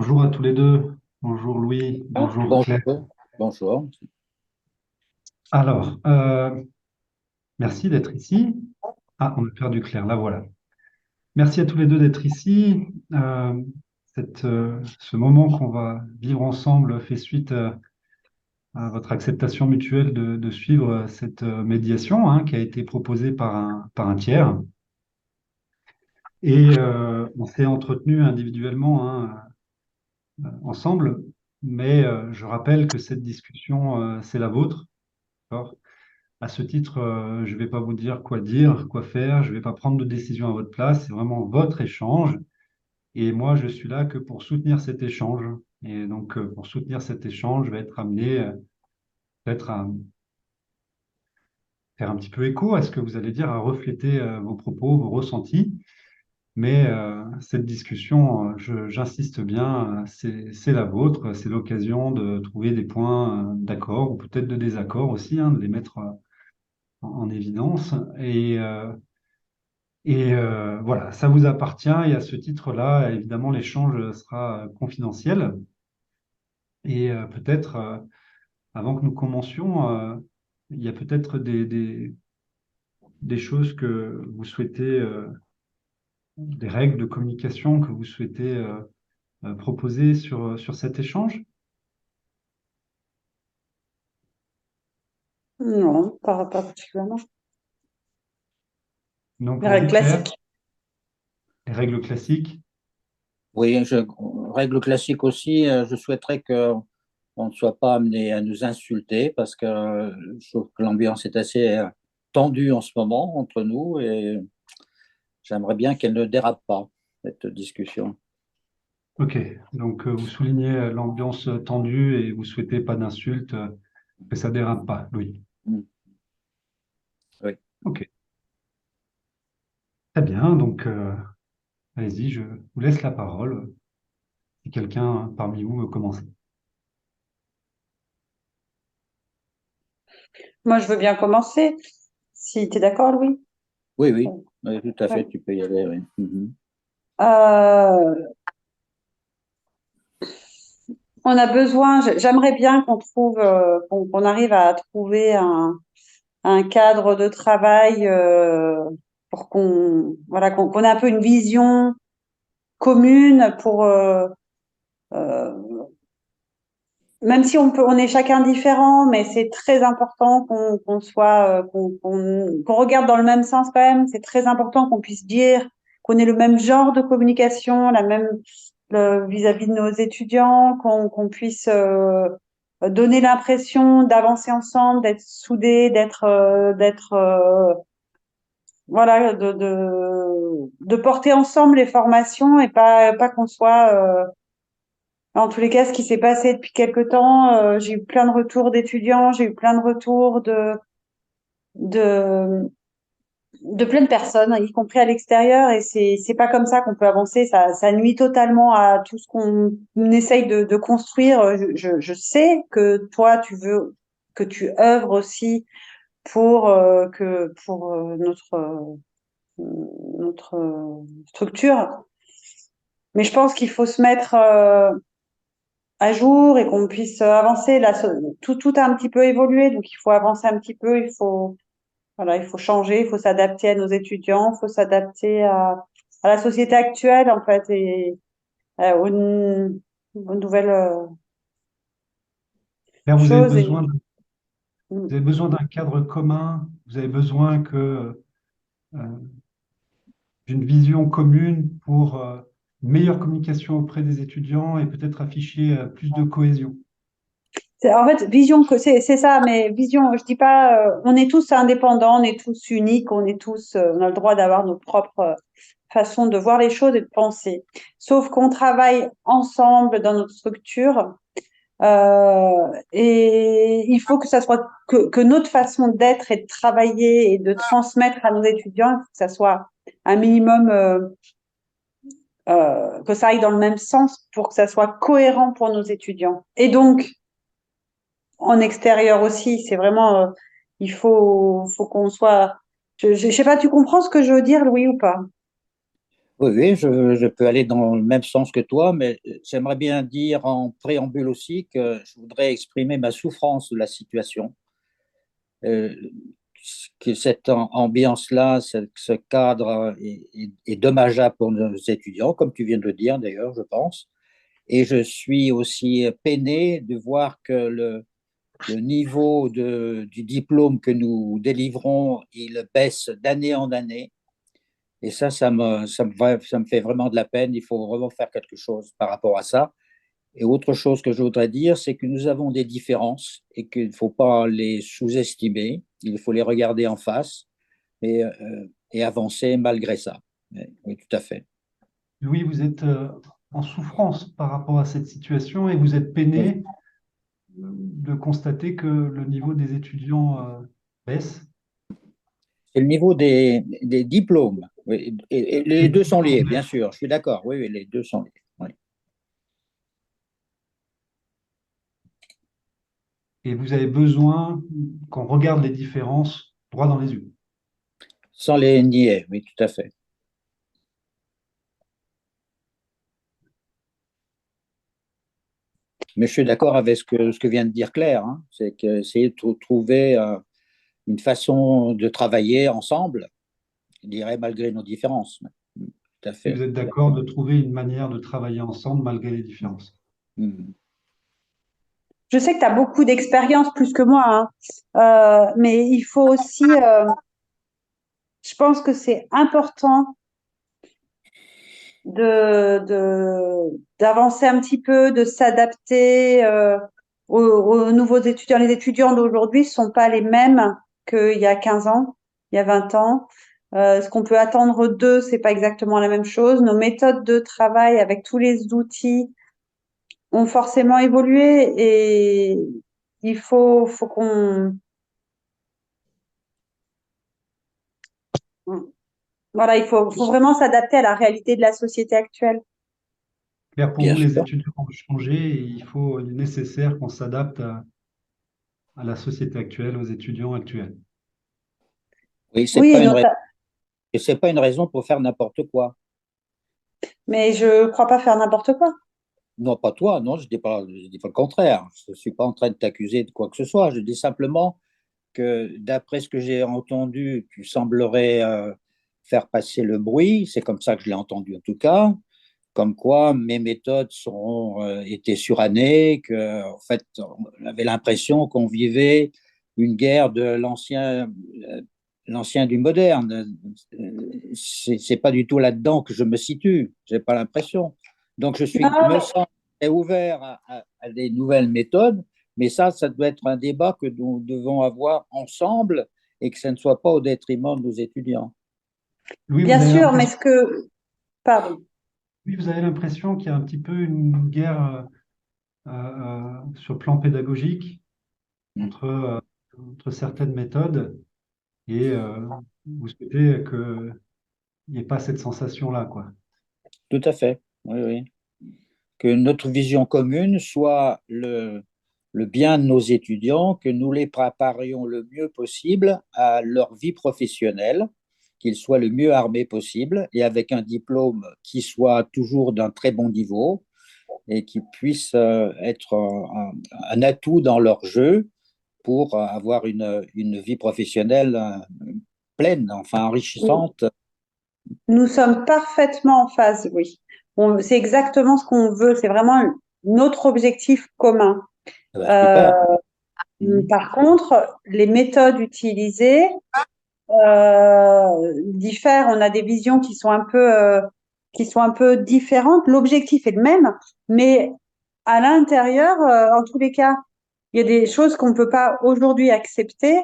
Bonjour à tous les deux. Bonjour Louis, Ah, bonjour Claire. bonjour, bonjour. Alors, merci d'être ici. Ah, on a perdu Claire, là voilà. Merci à tous les deux d'être ici. Ce moment qu'on va vivre ensemble fait suite à votre acceptation mutuelle de suivre cette médiation hein, qui a été proposée par un tiers. Et on s'est entretenu individuellement hein, ensemble, mais je rappelle que cette discussion, c'est la vôtre. D'accord. À ce titre, je ne vais pas vous dire, quoi faire, je ne vais pas prendre de décision à votre place, c'est vraiment votre échange. Et moi, je suis là que pour soutenir cet échange. Et donc, pour soutenir cet échange, je vais être amené peut-être à faire un petit peu écho à ce que vous allez dire, à refléter vos propos, vos ressentis. Mais cette discussion, j'insiste bien, c'est la vôtre, c'est l'occasion de trouver des points d'accord ou peut-être de désaccord aussi, hein, de les mettre en évidence. Et voilà, ça vous appartient. Et à ce titre-là, évidemment, l'échange sera confidentiel. Et peut-être, avant que nous commencions, il y a peut-être des choses que vous souhaitez, des règles de communication que vous souhaitez proposer sur cet échange. Non, pas particulièrement. Non, Les pour vous, règles Claire, classiques. les règles classiques. Oui, règle classique aussi, je souhaiterais que on ne soit pas amené à nous insulter parce que je trouve que l'ambiance est assez tendue en ce moment entre nous et j'aimerais bien qu'elle ne dérape pas, cette discussion. Ok, donc vous soulignez l'ambiance tendue et vous souhaitez pas d'insultes, que ça dérape pas, oui. Mm. Oui. Ok, très bien. Donc, allez-y, je vous laisse la parole. Si quelqu'un parmi vous veut commencer. Moi, je veux bien commencer, si tu es d'accord, Louis. Oui. Ouais. Oui, tout à fait, Ouais. tu peux y aller. Oui. Mhm. Euh, on a besoin, j'aimerais bien qu'on trouve, qu'on arrive à trouver un cadre de travail pour qu'on voilà, qu'on ait un peu une vision commune pour euh, même si on est chacun différent, mais c'est très important qu'on soit qu'on regarde dans le même sens quand même. C'est très important qu'on puisse dire qu'on ait le même genre de communication, la même vis-à-vis de nos étudiants, qu'on puisse donner l'impression d'avancer ensemble, d'être soudés, d'être voilà, de porter ensemble les formations et pas qu'on soit. En tous les cas, ce qui s'est passé depuis quelque temps, j'ai eu plein de retours d'étudiants, j'ai eu plein de retours de, de plein de personnes, y compris à l'extérieur, et c'est pas comme ça qu'on peut avancer. Ça nuit totalement à tout ce qu'on essaye de construire. Je sais que toi, tu veux que tu œuvres aussi pour notre structure. Mais je pense qu'il faut se mettre à jour et qu'on puisse avancer. Là, tout a un petit peu évolué, donc il faut avancer un petit peu. Voilà, il faut changer, il faut s'adapter à nos étudiants, il faut s'adapter à la société actuelle en fait et aux nouvelles Là, choses. Et, vous avez besoin d'un cadre commun, vous avez besoin euh, d'une vision commune pour une meilleure communication auprès des étudiants et peut-être afficher plus de cohésion. En fait, vision que c'est ça, mais vision, je dis pas, on est tous indépendants, on est tous uniques, on est tous, on a le droit d'avoir nos propres façons de voir les choses et de penser. Sauf qu'on travaille ensemble dans notre structure, et il faut que ça soit que notre façon d'être et de travailler et de transmettre à nos étudiants, il faut que ça soit un minimum, que ça aille dans le même sens pour que ça soit cohérent pour nos étudiants. Et donc, en extérieur aussi. C'est vraiment, faut qu'on soit. Je sais pas, tu comprends ce que je veux dire, Louis, ou pas? Oui, oui, je peux aller dans le même sens que toi, mais j'aimerais bien dire en préambule aussi que je voudrais exprimer ma souffrance de la situation. Euh, que cette ambiance-là, ce cadre est dommageable pour nos étudiants, comme tu viens de le dire d'ailleurs, je pense. Et je suis aussi peiné de voir que le niveau du diplôme que nous délivrons, il baisse d'année en année. Et ça me fait vraiment de la peine. Il faut vraiment faire quelque chose par rapport à ça. Et autre chose que je voudrais dire, c'est que nous avons des différences et qu'il ne faut pas les sous-estimer. Il faut les regarder en face et avancer malgré ça. Oui, tout à fait. Oui, vous êtes en souffrance par rapport à cette situation et vous êtes Oui. peiné de constater que le niveau des étudiants baisse. C'est le niveau des diplômes. Oui. Et les Les deux sont liés, diplômes bien baissent. sûr. Je suis d'accord. Oui, oui, les deux sont liés. Oui. Et vous avez besoin qu'on regarde les différences droit dans les yeux. Sans les nier, oui, tout à fait. Mais je suis d'accord avec ce que vient de dire Claire, hein. C'est que essayer de trouver une façon de travailler ensemble, je dirais, malgré nos différences. Tout à Et vous fait. êtes d'accord de trouver une manière de travailler ensemble malgré les différences. Mhm. Je sais que tu as beaucoup d'expérience plus que moi, hein. Mais il faut aussi, je pense que c'est important d'avancer un petit peu, de s'adapter aux nouveaux étudiants. Les étudiants d'aujourd'hui ne sont pas les mêmes qu'il y a 15 ans, il y a 20 ans. Ce qu'on peut attendre d'eux, c'est pas exactement la même chose. Nos méthodes de travail avec tous les outils ont forcément évolué et faut qu'on, voilà, faut vraiment s'adapter à la réalité de la société actuelle. Claire, pour Bien vous, les sûr. étudiants ont changé et il est nécessaire qu'on s'adapte à la société actuelle, aux étudiants actuels. Oui, Oui, et c'est pas une raison pour faire n'importe quoi. mais je crois pas faire n'importe quoi. Non, pas toi, non, je dis pas le contraire. Je ne suis pas en train de t'accuser de quoi que ce soit. Je dis simplement que d'après ce que j'ai entendu, tu semblerais faire passer le bruit. C'est comme ça que je l'ai entendu en tout cas. Comme quoi mes méthodes étaient surannées, que en fait, on avait l'impression qu'on vivait une guerre de l'ancien du moderne. C'est pas du tout là-dedans que je me situe. J'ai pas l'impression. Donc Non, me sens très ouvert à des nouvelles méthodes, mais ça doit être un débat que nous devons avoir ensemble et que ça ne soit pas au détriment de nos étudiants. Oui, bien sûr, mais pardon. oui, vous avez l'impression qu'il y a un petit peu une guerre sur le plan pédagogique entre certaines méthodes et vous souhaitez qu'il n'y ait pas cette sensation-là, quoi. Tout à fait. Oui, oui. Que notre vision commune soit le bien de nos étudiants, que nous les préparions le mieux possible à leur vie professionnelle, qu'ils soient le mieux armés possible et avec un diplôme qui soit toujours d'un très bon niveau et qui puisse être un atout dans leur jeu pour avoir une vie professionnelle pleine, enfin enrichissante. Nous sommes parfaitement en phase, oui. C'est exactement ce qu'on veut. C'est vraiment notre objectif commun. Ah ben, Euh, super. Mhm. Par contre, les méthodes utilisées diffèrent. On a des visions qui sont un peu différentes. L'objectif est le même, mais à l'intérieur, en tous les cas, il y a des choses qu'on ne peut pas aujourd'hui accepter.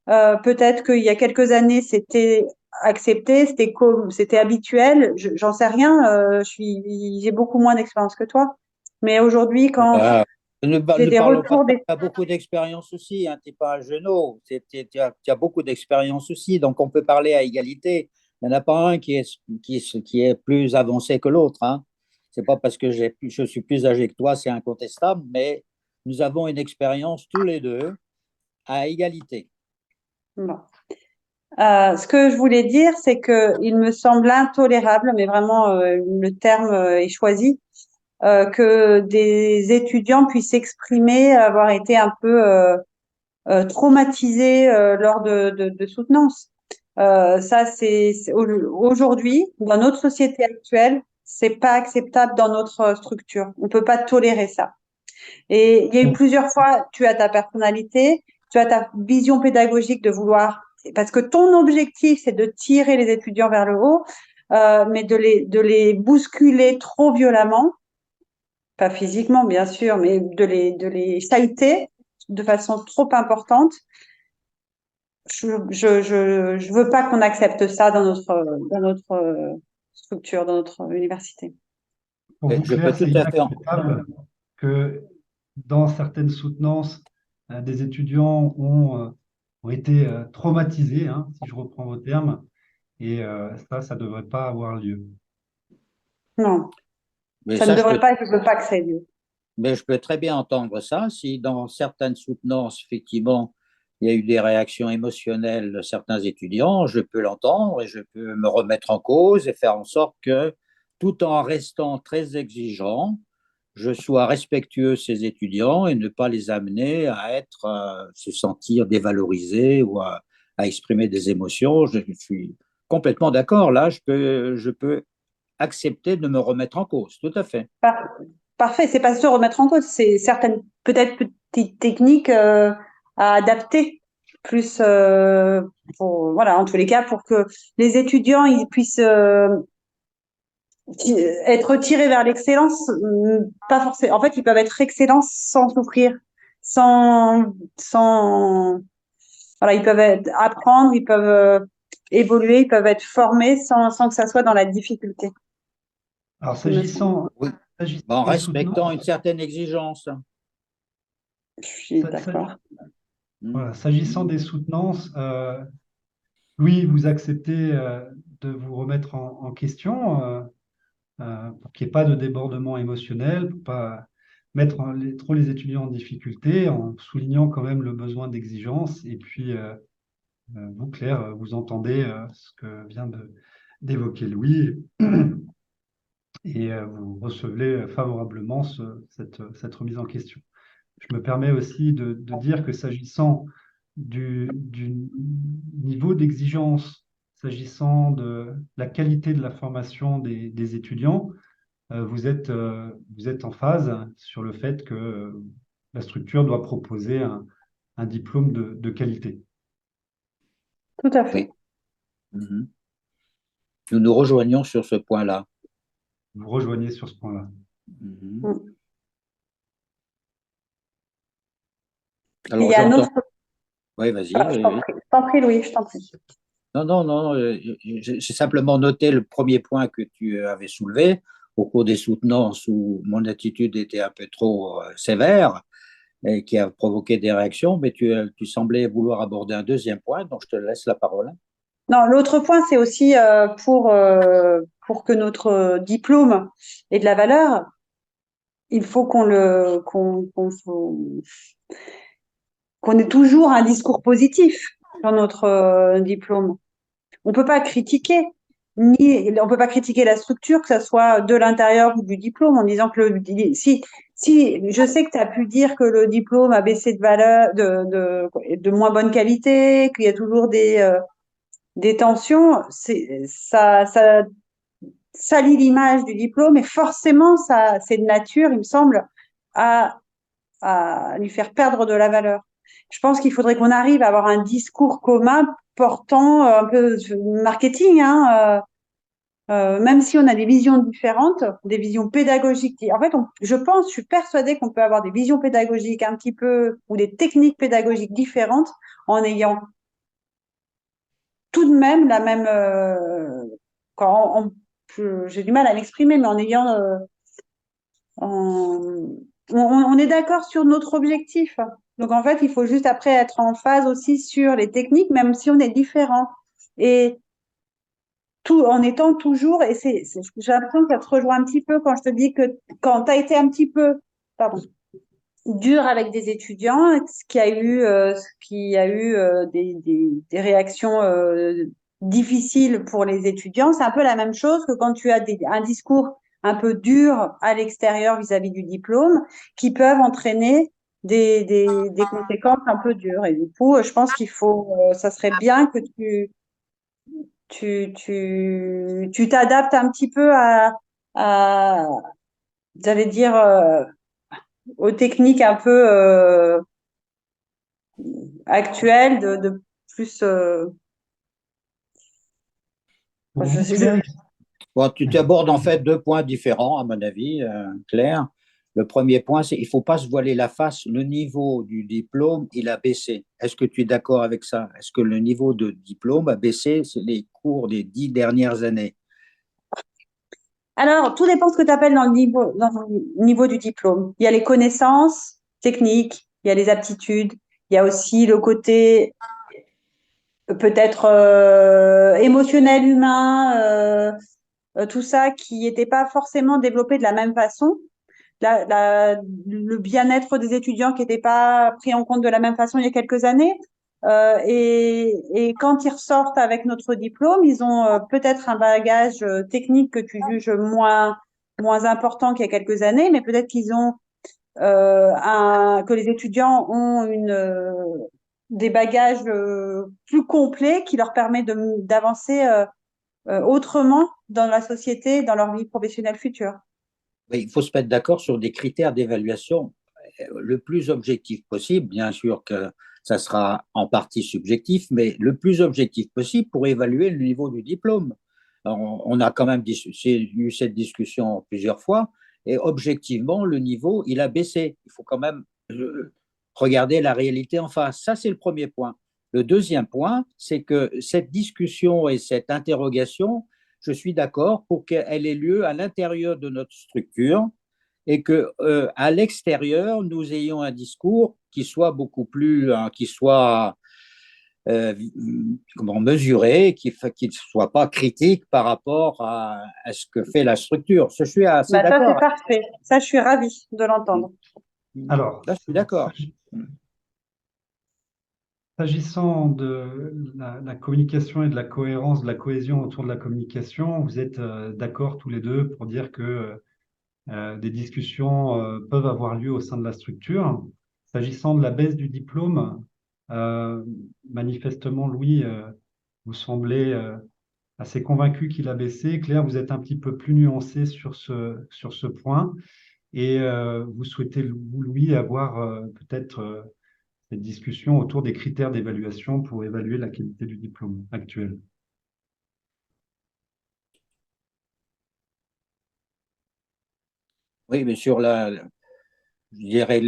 Peut-être qu'il y a quelques années, c'était accepté, c'était habituel. J'en sais rien. J'ai beaucoup moins d'expérience que toi. Mais aujourd'hui, quand Euh, j'ai ne des parlons pas de retours ça, des... tu as beaucoup d'expérience aussi, hein, tu n'es pas un jeunot, tu as beaucoup d'expérience aussi, donc on peut parler à égalité. Il n'y en a pas un qui est plus avancé que l'autre. Hein. Ce n'est pas parce que je suis plus âgé que toi, c'est incontestable, mais nous avons une expérience tous les deux à égalité. Bon. Ce que je voulais dire, c'est que il me semble intolérable, mais vraiment le terme est choisi, que des étudiants puissent exprimer avoir été un peu traumatisés lors de soutenance. Ça, aujourd'hui, dans notre société actuelle, c'est pas acceptable dans notre structure. On peut pas tolérer ça. Et il y a eu plusieurs fois, tu as ta personnalité, tu as ta vision pédagogique de vouloir, parce que ton objectif, c'est de tirer les étudiants vers le haut, mais de les bousculer trop violemment, pas physiquement, bien sûr, mais de les chahuter de façon trop importante. Je veux pas qu'on accepte ça dans notre structure, dans notre université. Pour vous, Je peux Claire, tout c'est à fait. inacceptable que dans certaines soutenances, des étudiants ont été traumatisés, hein, si je reprends vos termes, et ça ne devrait pas avoir lieu. Non, Mais ça ne ça, devrait pas, je veux pas que ça ait lieu. mais je peux très bien entendre ça. Si dans certaines soutenances, effectivement, il y a eu des réactions émotionnelles de certains étudiants, je peux l'entendre et je peux me remettre en cause et faire en sorte que, tout en restant très exigeant, je sois respectueux de ces étudiants et ne pas les amener à être, se sentir dévalorisés ou à exprimer des émotions. Je suis complètement d'accord. Là, je peux accepter de me remettre en cause. Tout à fait. Par- Parfait, c'est pas se remettre en cause, c'est certaines peut-être petites techniques à adapter, plus voilà, en tous les cas, pour que les étudiants ils puissent être tirés vers l'excellence, pas forcément. En fait, ils peuvent être excellents sans souffrir, sans voilà, ils peuvent apprendre, ils peuvent évoluer, ils peuvent être formés sans que ça soit dans la difficulté. Alors, Il me semble. Oui. s'agissant En des respectant soutenances, une certaine exigence. Je suis sa- sa- d'accord. Mm. voilà, s'agissant des soutenances, oui, vous acceptez de vous remettre en question pour qu'il n'y ait pas de débordement émotionnel, pour pas mettre trop les étudiants en difficulté, en soulignant quand même le besoin d'exigence. Et puis, vous, Claire, vous entendez ce que vient d'évoquer Louis et vous recevez favorablement cette remise en question. Je me permets aussi de dire que s'agissant du niveau d'exigence, s'agissant de la qualité de la formation des étudiants, vous êtes en phase sur le fait que la structure doit proposer un diplôme de qualité. Tout à fait. Oui. Mhm. Nous nous rejoignons sur ce point-là. Vous rejoignez sur ce point-là. Mhm. Mm. Il Alors y a un j'entends. autre. Oui, vas-y. Ah, Oui, oui. je t'en prie, Louis, je t'en prie. Non, non, non. J'ai simplement noté le premier point que tu avais soulevé au cours des soutenances où mon attitude était un peu trop sévère et qui a provoqué des réactions, mais tu semblais vouloir aborder un deuxième point, donc je te laisse la parole. Non, l'autre point, c'est aussi pour que notre diplôme ait de la valeur, il faut qu'on ait toujours un discours positif sur notre diplôme. On peut pas critiquer, on peut pas critiquer la structure, que ce soit de l'intérieur ou du diplôme, en disant que si je sais que tu as pu dire que le diplôme a baissé de valeur, de moins bonne qualité, qu'il y a toujours des tensions, ça salit l'image du diplôme et forcément, c'est de nature, il me semble, à, à lui faire perdre de la valeur. Je pense qu'il faudrait qu'on arrive à avoir un discours commun portant un peu marketing, hein, même si on a des visions différentes, des visions pédagogiques. En fait, je suis persuadée qu'on peut avoir des visions pédagogiques un petit peu ou des techniques pédagogiques différentes en ayant tout de même la même. J'ai du mal à m'exprimer, mais en ayant. On est d'accord sur notre objectif. Donc en fait, il faut juste après être en phase aussi sur les techniques, même si on est différent. Et tout en étant toujours, et j'ai l'impression que ça te rejoint un petit peu quand je te dis que quand tu as été un petit peu, pardon, dur avec des étudiants, ce qui a eu des réactions difficiles pour les étudiants. C'est un peu la même chose que quand tu as un discours un peu dur à l'extérieur vis-à-vis du diplôme, qui peuvent entraîner des conséquences un peu dures. Et du coup, je pense qu'il faut, ça serait bien que tu t'adaptes un petit peu à j'allais dire, aux techniques un peu actuelles de plus. Pour Je vous, sais. Claire, Bon, tu abordes en fait deux points différents, à mon avis, Claire. Le premier point, c'est qu'il ne faut pas se voiler la face. Le niveau du diplôme, il a baissé. Est-ce que tu es d'accord avec ça? Est-ce que le niveau de diplôme a baissé? C'est les cours des 10 dernières années. Alors, tout dépend ce que tu appelles dans le niveau du diplôme. Il y a les connaissances techniques, il y a les aptitudes, il y a aussi le côté peut-être émotionnel, humain, tout ça qui n'était pas forcément développé de la même façon. Le bien-être des étudiants qui n'était pas pris en compte de la même façon il y a quelques années. Et quand ils ressortent avec notre diplôme, ils ont peut-être un bagage technique que tu juges moins important qu'il y a quelques années, mais peut-être qu'ils ont que les étudiants ont des bagages plus complets qui leur permet d'avancer autrement dans la société, dans leur vie professionnelle future. Oui, il faut se mettre d'accord sur des critères d'évaluation le plus objectif possible. Bien sûr que ça sera en partie subjectif, mais le plus objectif possible pour évaluer le niveau du diplôme. On a quand même eu cette discussion plusieurs fois, et objectivement, le niveau, il a baissé. Il faut quand même regarder la réalité en face. Ça, c'est le premier point. Le deuxième point, c'est que cette discussion et cette interrogation, je suis d'accord pour qu'elle ait lieu à l'intérieur de notre structure et que à l'extérieur, nous ayons un discours qui soit beaucoup plus, qui soit comment mesuré, qui ne soit pas critique par rapport à ce que fait la structure. Je suis assez Bah, ça, c'est d'accord. parfait. Ça, je suis ravie de l'entendre. alors, Là, je suis d'accord. s'agissant de la communication et de la cohérence, de la cohésion autour de la communication, vous êtes d'accord tous les deux pour dire que des discussions peuvent avoir lieu au sein de la structure. S'agissant de la baisse du diplôme, euh, manifestement, Louis, vous semblez assez convaincu qu'il a baissé. Claire, vous êtes un petit peu plus nuancé sur ce point et vous souhaitez, vous, Louis, avoir peut-être cette discussion autour des critères d'évaluation pour évaluer la qualité du diplôme actuel. Oui, mais sur je dirais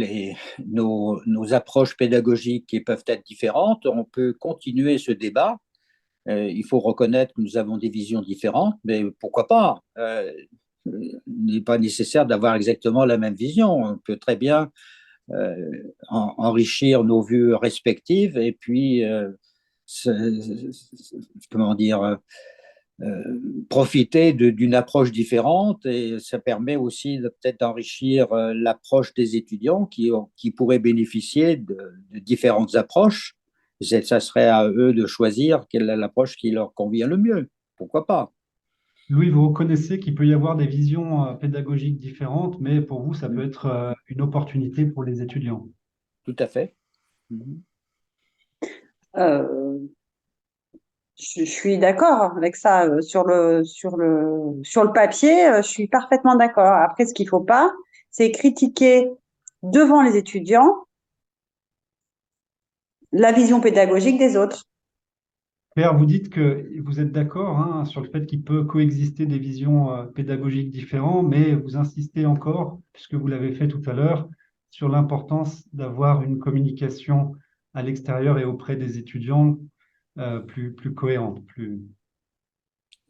nos approches pédagogiques qui peuvent être différentes, on peut continuer ce débat. Il faut reconnaître que nous avons des visions différentes, mais pourquoi pas il n'est pas nécessaire d'avoir exactement la même vision. On peut très bien enrichir nos vues respectives et puis, comment dire, profiter d'une approche différente et ça permet aussi peut-être d'enrichir l'approche des étudiants qui pourraient bénéficier de différentes approches. Ça serait à eux de choisir quelle est l'approche qui leur convient le mieux. Pourquoi pas? Louis, vous reconnaissez qu'il peut y avoir des visions pédagogiques différentes, mais pour vous, ça peut être une opportunité pour les étudiants. Tout à fait. Mhm. Euh, je suis d'accord avec ça. Sur le papier, je suis parfaitement d'accord. Après, ce qu'il faut pas, c'est critiquer devant les étudiants la vision pédagogique des autres. Claire, vous dites que vous êtes d'accord hein, sur le fait qu'il peut coexister des visions pédagogiques différentes, mais vous insistez encore, puisque vous l'avez fait tout à l'heure, sur l'importance d'avoir une communication à l'extérieur et auprès des étudiants plus cohérente, plus...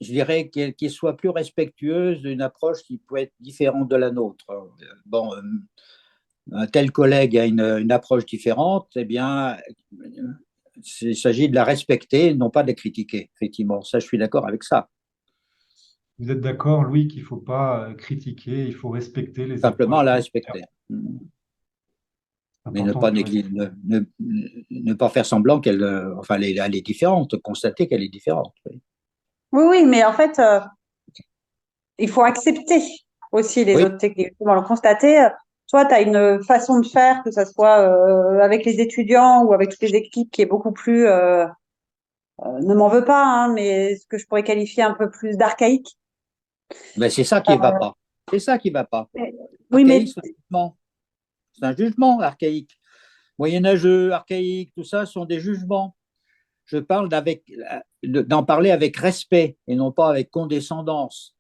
Je dirais qu'elle soit plus respectueuse d'une approche qui peut être différente de la nôtre. Bon, un tel collègue a une approche différente, eh bien, il s'agit de la respecter, non pas de la critiquer. Effectivement, ça, je suis d'accord avec ça. Vous êtes d'accord, Louis, qu'il ne faut pas critiquer, il faut respecter les Simplement approches. la respecter. mais ne Important pas, de le ne pas faire semblant qu'elle enfin, elle est différente, constater qu'elle est différente. Oui, Oui, oui, mais en fait, il faut accepter aussi les oui, autres techniques. Comment le constater, toi, tu as une façon de faire, que ce soit avec les étudiants ou avec toutes les équipes, qui est beaucoup plus, ne m'en veux pas, hein, mais ce que je pourrais qualifier un peu plus d'archaïque. mais c'est ça qui ne va pas. C'est ça qui ne va pas. Oui, mais Archaïque, c'est un jugement archaïque. Moyenâgeux, archaïque, tout ça sont des jugements. Je parle d'en parler avec respect et non pas avec condescendance.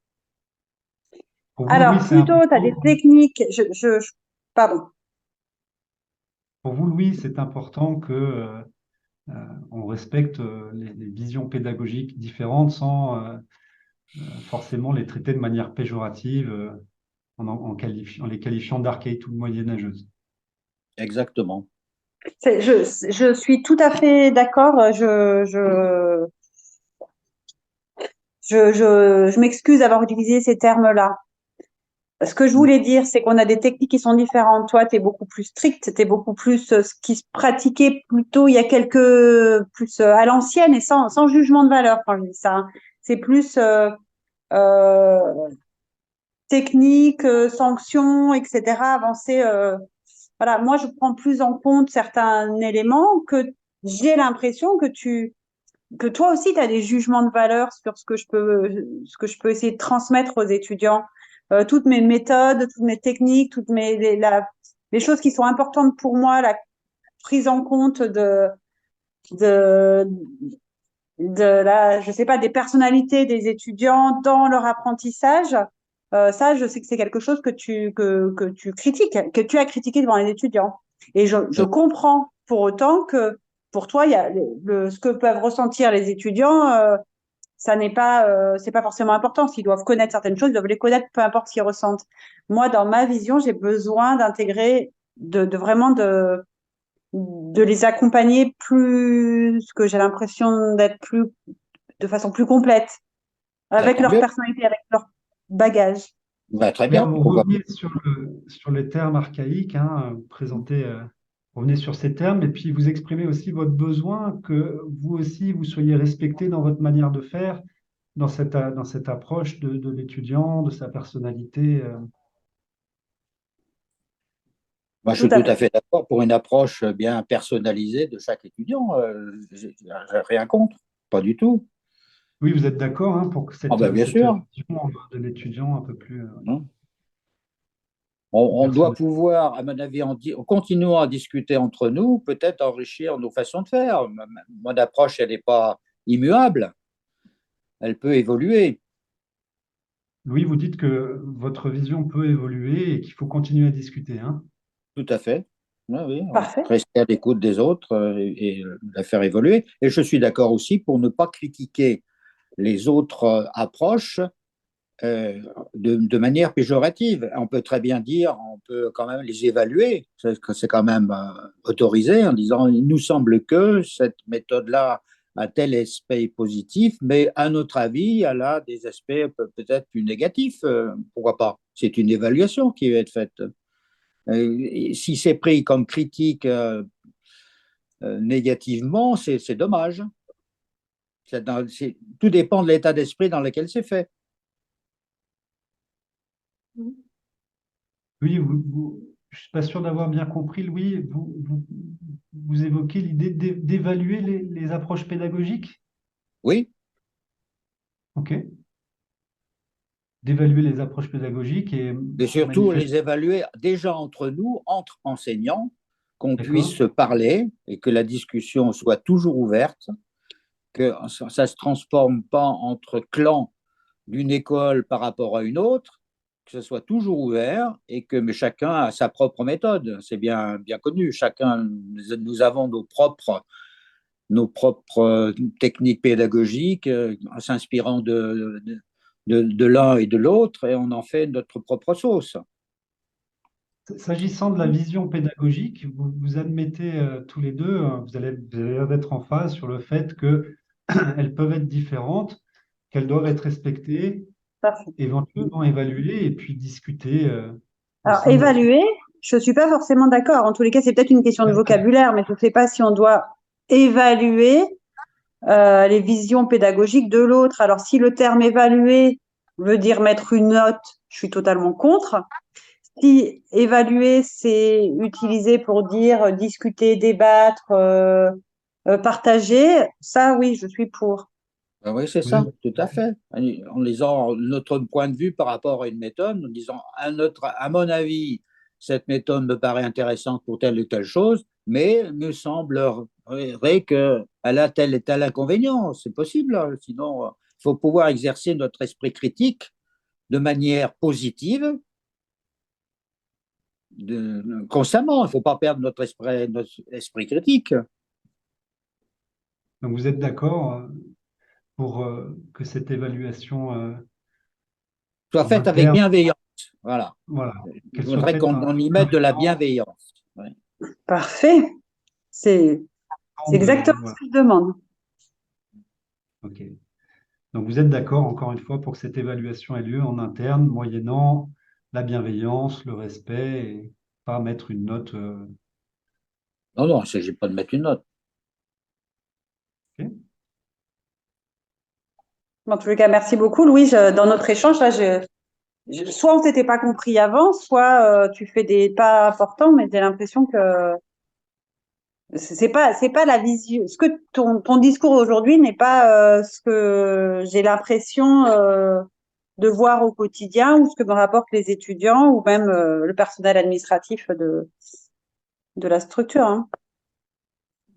Pour vous, Louis, alors c'est plutôt, tu as important. des techniques. Pardon. Pour vous, Louis, c'est important que on respecte les visions pédagogiques différentes sans forcément les traiter de manière péjorative en les qualifiant d'archaïques ou de moyenâgeuses. Exactement. Je suis tout à fait d'accord. Je m'excuse d'avoir utilisé ces termes-là. Ce que je voulais dire, c'est qu'on a des techniques qui sont différentes. Toi, tu es beaucoup plus strict, tu es beaucoup plus ce qui se pratiquait plutôt il y a quelques, plus à l'ancienne et sans jugement de valeur quand je dis ça, hein. C'est plus euh, technique, sanctions, etc., avancé. Voilà, moi, je prends plus en compte certains éléments que j'ai l'impression que toi aussi, tu as des jugements de valeur sur ce que je peux essayer de transmettre aux étudiants. Toutes mes méthodes, toutes mes techniques, les choses qui sont importantes pour moi, la prise en compte de, je sais pas, des personnalités des étudiants dans leur apprentissage. Ça, je sais que c'est quelque chose que tu critiques, que tu as critiqué devant les étudiants. Et je comprends pour autant que pour toi, il y a ce que peuvent ressentir les étudiants, ça n'est pas, c'est pas forcément important. S'ils doivent connaître certaines choses, ils doivent les connaître, peu importe ce qu'ils ressentent. Moi, dans ma vision, j'ai besoin d'intégrer, de vraiment de les accompagner plus, que j'ai l'impression d'être plus, de façon plus complète, Ben, avec tant leur mieux. personnalité, avec leur bagage. Ben, très Alors, bien. vous Pourquoi pas. reveniez sur les termes archaïques, hein, vous présentez, revenez sur ces termes, et puis vous exprimez aussi votre besoin que vous aussi, vous soyez respecté dans votre manière de faire, dans cette approche de l'étudiant, de sa personnalité. Moi, je Tout suis à tout à fait. fait d'accord pour une approche bien personnalisée de chaque étudiant. J'ai rien contre, pas du tout. Oui, vous êtes d'accord, hein, pour que Ah ben, bien cette sûr. vision de l'étudiant un peu plus Hein. On doit personnelle. pouvoir, à mon avis, en continuant à discuter entre nous, peut-être enrichir nos façons de faire. Mon approche, elle n'est pas immuable, elle peut évoluer. Louis, vous dites que votre vision peut évoluer et qu'il faut continuer à discuter, hein. Tout à fait. Oui, oui, Parfait. rester à l'écoute des autres et la faire évoluer. Et je suis d'accord aussi pour ne pas critiquer les autres approches de manière péjorative. On peut très bien dire, on peut quand même les évaluer, c'est quand même autorisé en disant, il nous semble que cette méthode-là a tel aspect positif, mais à notre avis, elle a des aspects peut-être plus négatifs. Pourquoi pas? C'est une évaluation qui va être faite. Si c'est pris comme critique négativement, c'est dommage. Tout dépend de l'état d'esprit dans lequel c'est fait. Oui, je ne suis pas sûr d'avoir bien compris, Louis. Vous évoquez l'idée d'évaluer les approches pédagogiques, Oui, ok? D'évaluer les approches pédagogiques et et surtout manifester, les évaluer déjà entre nous, entre enseignants, qu'on puisse d'accord? se parler et que la discussion soit toujours ouverte, que ça ne se transforme pas entre clans d'une école par rapport à une autre, que ce soit toujours ouvert et que mais chacun a sa propre méthode. C'est bien connu. Chacun, nous avons nos propres techniques pédagogiques en s'inspirant de l'un et de l'autre et on en fait notre propre sauce. S'agissant de la vision pédagogique, vous admettez tous les deux, vous avez l'air d'être en phase sur le fait qu'elles peuvent être différentes, qu'elles doivent être respectées, Parfait. éventuellement évaluées et puis discuter Alors, ensemble là-dessus. évaluer. je suis pas forcément d'accord. En tous les cas, c'est peut-être une question de vocabulaire, mais je ne sais pas si on doit évaluer les visions pédagogiques de l'autre. Alors, si le terme évaluer veut dire mettre une note, je suis totalement contre. Si évaluer, c'est utilisé pour dire discuter, débattre, partager, ça, oui, je suis pour. Ben oui, c'est Vous ça, êtes, tout à fait. En disant notre point de vue par rapport à une méthode, en disant à mon avis, cette méthode me paraît intéressante pour telle ou telle chose, mais me semblerait qu'elle a tel et tel inconvénient. C'est possible, hein. Sinon, il faut pouvoir exercer notre esprit critique de manière positive constamment. Il ne faut pas perdre notre esprit critique. donc vous êtes d'accord pour que cette évaluation Soit en faite avec interne, bienveillance. Voilà. voilà, Je qu'elle soit voudrais faite qu'on y mette de la bienveillement, bienveillance. Ouais. Parfait. C'est exactement voilà, ce que je demande. ok. Donc vous êtes d'accord, encore une fois, pour que cette évaluation ait lieu en interne, moyennant la bienveillance, le respect, et pas mettre une note. Non, non, il ne s'agit pas de mettre une note. Ok. En tous les cas, merci beaucoup, Louis. Dans notre échange, là, soit on s'était pas compris avant, soit tu fais des pas importants, mais j'ai l'impression que c'est pas la vision. Ce que ton discours aujourd'hui n'est pas ce que j'ai l'impression de voir au quotidien ou ce que me rapportent les étudiants ou même le personnel administratif de la structure, hein.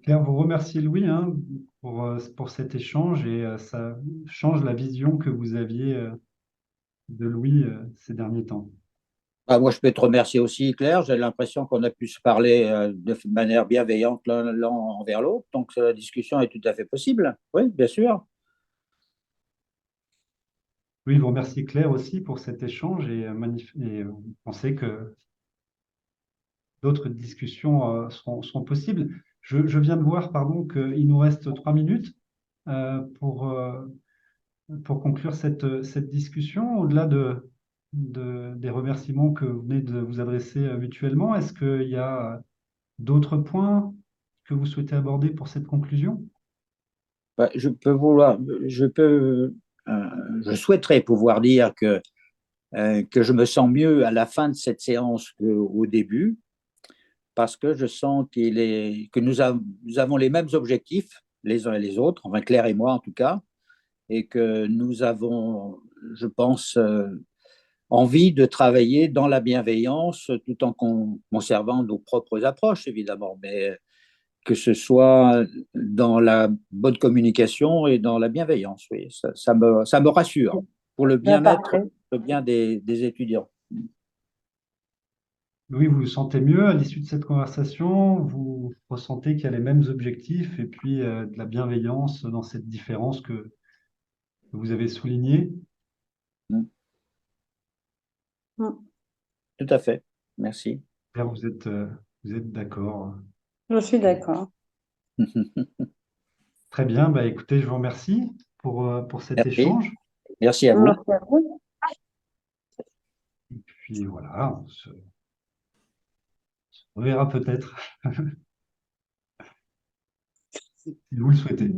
Claire, vous remerciez Louis hein, pour cet échange et ça change la vision que vous aviez de Louis ces derniers temps. Ah, moi, je peux te remercier aussi, Claire. J'ai l'impression qu'on a pu se parler de manière bienveillante l'un envers l'autre. Donc, la discussion est tout à fait possible. Oui, bien sûr. Oui, vous remerciez Claire aussi pour cet échange et vous pensez que d'autres discussions seront possibles. Je viens de voir, pardon, qu'il nous reste 3 minutes euh, pour, euh, pour conclure cette discussion. Au-delà des remerciements que vous venez de vous adresser mutuellement, est-ce qu'il y a d'autres points que vous souhaitez aborder pour cette conclusion? Bah, je peux, euh, je souhaiterais pouvoir dire que je me sens mieux à la fin de cette séance qu'au début, parce que je sens que nous avons les mêmes objectifs, les uns et les autres, enfin Claire et moi en tout cas, et que nous avons, je pense, envie de travailler dans la bienveillance tout en conservant nos propres approches, évidemment, mais que ce soit dans la bonne communication et dans la bienveillance. Oui, ça me rassure pour le Bien, bien-être, parfait. le bien des étudiants. Oui, vous vous sentez mieux à l'issue de cette conversation, vous ressentez qu'il y a les mêmes objectifs et puis de la bienveillance dans cette différence que vous avez soulignée. Mm. Tout à fait. Merci. Claire, vous êtes d'accord. Je suis Ok. d'accord. Très bien, bah, écoutez, je vous remercie pour cet Merci. échange. Merci à vous. Merci à vous. Et puis voilà, on se reverra peut-être si vous le souhaitez.